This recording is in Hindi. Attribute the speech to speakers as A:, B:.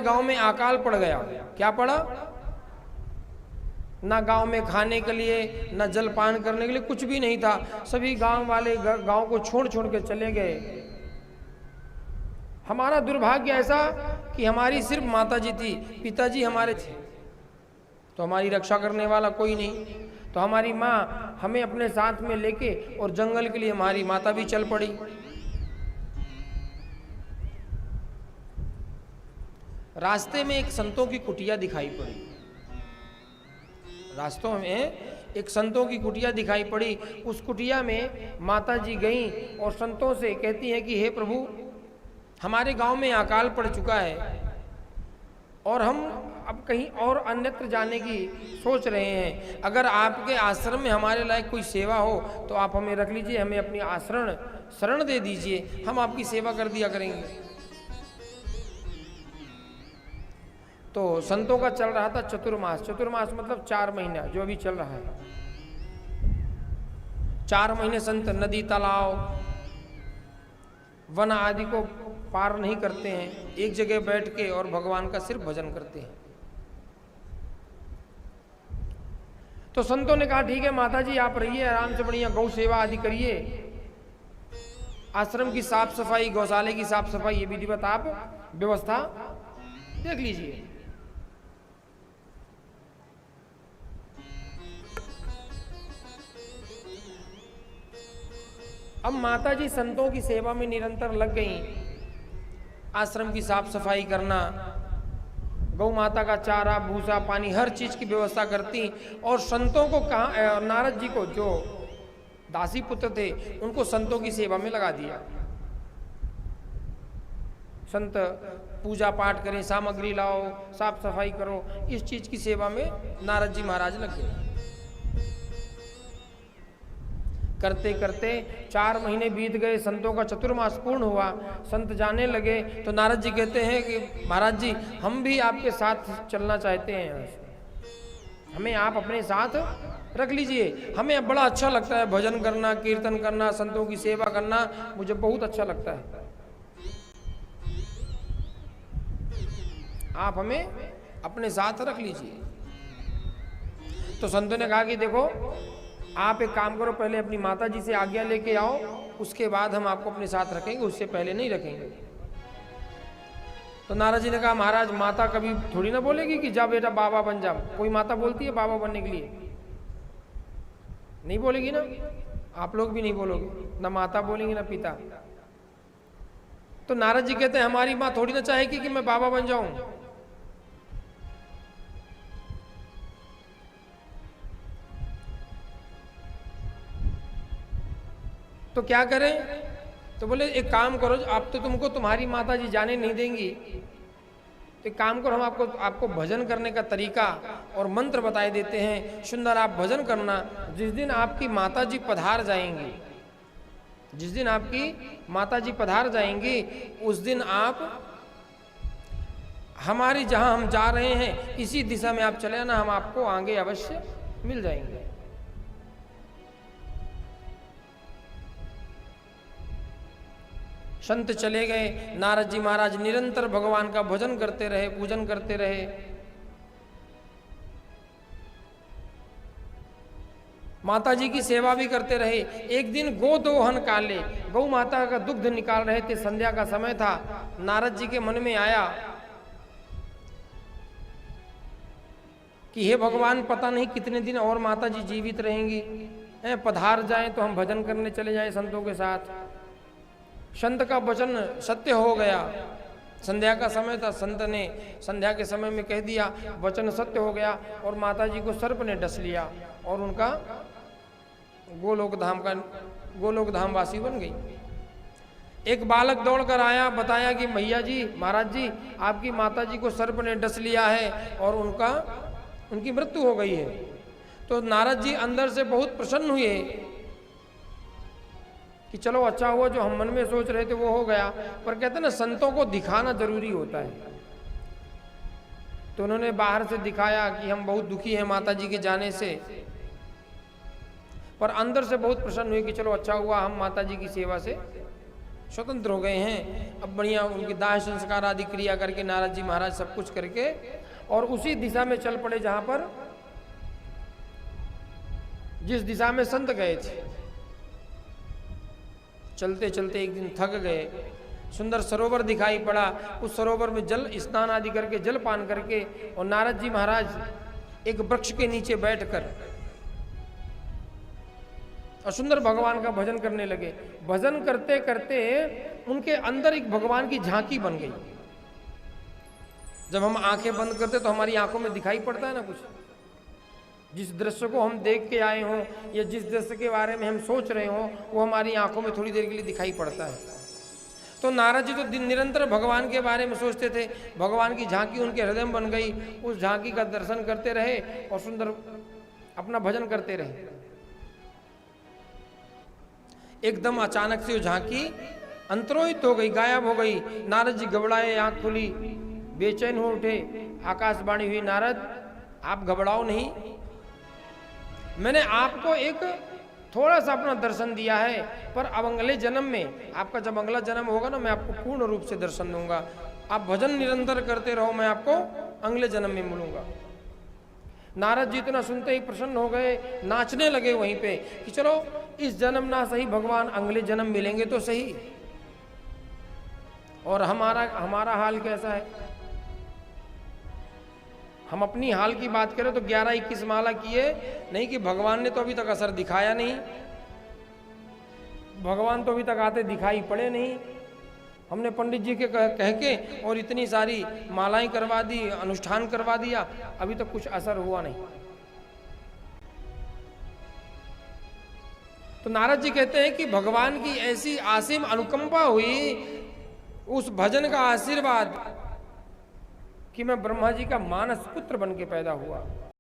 A: गांव में अकाल पड़ गया। क्या पड़ा? ना गांव में खाने के लिए, ना जलपान करने के लिए, कुछ भी नहीं था। सभी गांव वाले गांव को छोड़ छोड़ के चले गए। हमारा दुर्भाग्य ऐसा कि हमारी सिर्फ माताजी थी, पिताजी हमारे थे, तो हमारी रक्षा करने वाला कोई नहीं। तो हमारी माँ हमें अपने साथ में लेके और जंगल के लिए हमारी माता भी चल पड़ी। रास्ते में एक संतों की कुटिया दिखाई पड़ी। रास्तों में एक संतों की कुटिया दिखाई पड़ी। उस कुटिया में माताजी गईं और संतों से कहती हैं कि हे प्रभु, हमारे गांव में अकाल पड़ चुका है और हम अब कहीं और अन्यत्र जाने की सोच रहे हैं। अगर आपके आश्रम में हमारे लायक कोई सेवा हो तो आप हमें रख लीजिए, हमें अपनी आश्रम शरण दे दीजिए, हम आपकी सेवा कर दिया करेंगे। तो संतों का चल रहा था चतुर्मास। चतुर्मास मतलब 4 महीना, जो अभी चल रहा है। 4 महीने संत नदी, तालाब, वन आदि को पार नहीं करते हैं, एक जगह बैठ के और भगवान का सिर्फ भजन करते हैं। तो संतों ने कहा ठीक है माताजी, आप रहिए आराम से, बढ़िया गौ सेवा आदि करिए, आश्रम की साफ सफाई, गौशाले की साफ सफाई, ये विधिवत आप व्यवस्था देख लीजिए। अब माताजी संतों की सेवा में निरंतर लग गईं। आश्रम की साफ सफाई करना, गौ माता का चारा, भूसा, पानी, हर चीज की व्यवस्था करती। और संतों को कहा, नारद जी को, जो दासी पुत्र थे, उनको संतों की सेवा में लगा दिया। संत पूजा पाठ करें, सामग्री लाओ, साफ सफाई करो, इस चीज की सेवा में नारद जी महाराज लग गए। करते करते 4 महीने बीत गए, संतों का चतुर्मास पूर्ण हुआ, संत जाने लगे। तो नारद जी कहते हैं कि महाराज जी, हम भी आपके साथ चलना चाहते हैं, हमें आप अपने साथ रख लीजिए, हमें बड़ा अच्छा लगता है भजन करना, कीर्तन करना, संतों की सेवा करना, मुझे बहुत अच्छा लगता है, आप हमें अपने साथ रख लीजिए। तो संतों ने कहा कि देखो, आप एक काम करो, पहले अपनी माता जी से आज्ञा लेके आओ, उसके बाद हम आपको अपने साथ रखेंगे, उससे पहले नहीं रखेंगे। तो नारद जी ने कहा महाराज, माता कभी थोड़ी ना बोलेगी कि जा बेटा बाबा बन जा। कोई माता बोलती है बाबा बनने के लिए? नहीं बोलेगी ना, आप लोग भी नहीं बोलोगे, ना माता बोलेंगी ना पिता। तो नारद जी कहते हैं हमारी माँ थोड़ी ना चाहेगी कि मैं बाबा बन जाऊं। तो क्या करें? तो बोले एक काम करो, आप तो तुमको तुम्हारी माता जी जाने नहीं देंगी, तो एक काम करो, हम आपको भजन करने का तरीका और मंत्र बताए देते हैं, सुंदर आप भजन करना। जिस दिन आपकी माता जी पधार जाएंगी, जिस दिन आपकी माता जी पधार जाएंगी, उस दिन आप हमारी, जहां हम जा रहे हैं इसी दिशा में आप चले आना, हम आपको आगे अवश्य मिल जाएंगे। संत चले गए। नारद जी महाराज निरंतर भगवान का भजन करते रहे, पूजन करते रहे। माता जी की सेवा भी करते रहे। एक दिन गो दोहन काले, गौ माता का दुग्ध निकाल रहे थे, संध्या का समय था। नारद जी के मन में आया कि हे भगवान, पता नहीं कितने दिन और माता जी जीवित रहेंगी, पधार जाएं तो हम भजन करने चले जाएं संतों के साथ। संत का वचन सत्य हो गया। संध्या का समय था, संत ने संध्या के समय में कह दिया, वचन सत्य हो गया और माताजी को सर्प ने डस लिया और उनका गोलोक धाम वासी बन गई। एक बालक दौड़कर आया, बताया कि भैया जी, महाराज जी, आपकी माताजी को सर्प ने डस लिया है और उनकी मृत्यु हो गई है। तो नारद जी अंदर से बहुत प्रसन्न हुए कि चलो अच्छा हुआ, जो हम मन में सोच रहे थे वो हो गया। पर कहते ना, संतों को दिखाना जरूरी होता है। तो उन्होंने बाहर से दिखाया कि हम बहुत दुखी हैं माता जी के जाने से, पर अंदर से बहुत प्रसन्न हुए कि चलो अच्छा हुआ, हम माता जी की सेवा से स्वतंत्र हो गए हैं। अब बढ़िया उनकी दाह संस्कार आदि क्रिया करके नारद जी महाराज सब कुछ करके और उसी दिशा में चल पड़े जहां पर जिस दिशा में संत गए थे। चलते चलते एक दिन थक गए, सुंदर सरोवर दिखाई पड़ा, उस सरोवर में जल स्नान आदि करके जल पान करके और नारद जी महाराज एक वृक्ष के नीचे बैठकर और सुंदर भगवान का भजन करने लगे। भजन करते करते उनके अंदर एक भगवान की झांकी बन गई। जब हम आंखें बंद करते तो हमारी आंखों में दिखाई पड़ता है ना कुछ, जिस दृश्य को हम देख के आए हों या जिस दृश्य के बारे में हम सोच रहे हों वो हमारी आंखों में थोड़ी देर के लिए दिखाई पड़ता है। तो नारद जी तो निरंतर भगवान के बारे में सोचते थे, भगवान की झांकी उनके हृदय में बन गई, उस झांकी का दर्शन करते रहे और सुंदर अपना भजन करते रहे। एकदम अचानक से वो झांकी अंतरोहित हो गई, गायब हो गई। नारद जी घबराए, आंख खुली, बेचैन हो उठे। आकाशवाणी हुई, नारद आप घबराओ नहीं, मैंने आपको एक थोड़ा सा अपना दर्शन दिया है, पर अब अगले जन्म में, आपका जब अगला जन्म होगा ना, मैं आपको पूर्ण रूप से दर्शन दूंगा। आप भजन निरंतर करते रहो, मैं आपको अगले जन्म में मिलूंगा। नारद जी इतना सुनते ही प्रसन्न हो गए, नाचने लगे वहीं पे कि चलो इस जन्म ना सही, भगवान अगले जन्म मिलेंगे तो सही। और हमारा हाल कैसा है? हम अपनी हाल की बात करें तो 11-21 माला किए नहीं कि भगवान ने तो अभी तक असर दिखाया नहीं, भगवान तो अभी तक आते दिखाई पड़े नहीं। हमने पंडित जी के कह के और इतनी सारी मालाएं करवा दी, अनुष्ठान करवा दिया, अभी तक कुछ असर हुआ नहीं। तो नारद जी कहते हैं कि भगवान की ऐसी असीम अनुकंपा हुई, उस भजन का आशीर्वाद कि मैं ब्रह्मा जी का मानस पुत्र बन के पैदा हुआ।